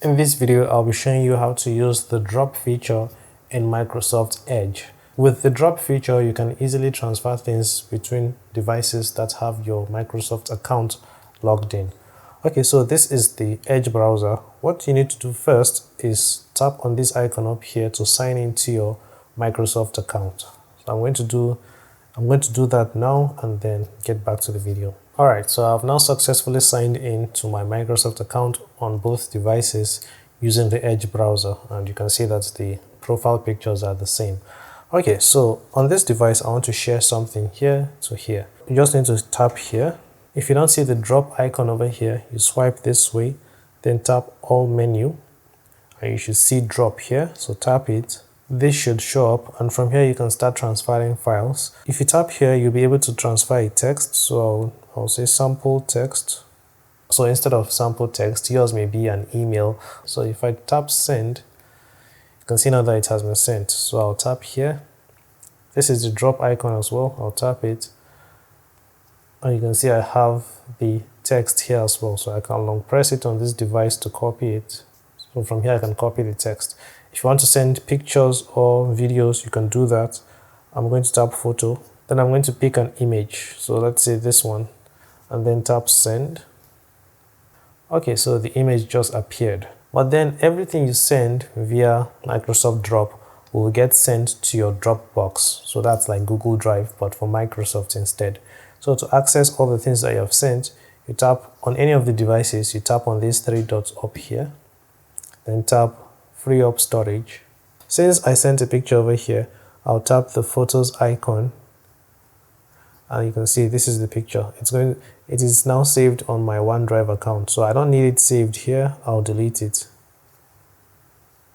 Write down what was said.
In this video, I'll be showing you how to use the drop feature in Microsoft Edge. With the drop feature, you can easily transfer things between devices that have your Microsoft account logged in. Okay, so this is the Edge browser. What you need to do first is tap on this icon up here to sign into your Microsoft account. So I'm going to do that now and then get back to the video. Alright, so I've now successfully signed in to my Microsoft account on both devices using the Edge browser, and you can see that the profile pictures are the same. Okay, so on this device I want to share something here to here. You just need to tap here. If you don't see the drop icon over here, you swipe this way, then tap all menu, and you should see drop here, so tap it. This should show up, and from here you can start transferring files. If you tap here, you'll be able to transfer a text. So I'll say sample text. So instead of sample text, yours may be an email. So if I tap send, you can see now that it has been sent. So I'll tap here. This is the drop icon as well. I'll tap it, and you can see I have the text here as well. So I can long press it on this device to copy it. So from here I can copy the text. If you want to send pictures or videos, you can do that. I'm going to tap photo, then I'm going to pick an image. So let's say this one, and then tap send. Okay, so the image just appeared. But then everything you send via Microsoft Drop will get sent to your Dropbox. So that's like Google Drive, but for Microsoft instead. So to access all the things that you have sent, you tap on any of the devices, you tap on these three dots up here, then tap free up storage. Since I sent a picture over here, I'll tap the photos icon, and you can see this is the picture. It is now saved on my OneDrive account, so I don't need it saved here. I'll delete it.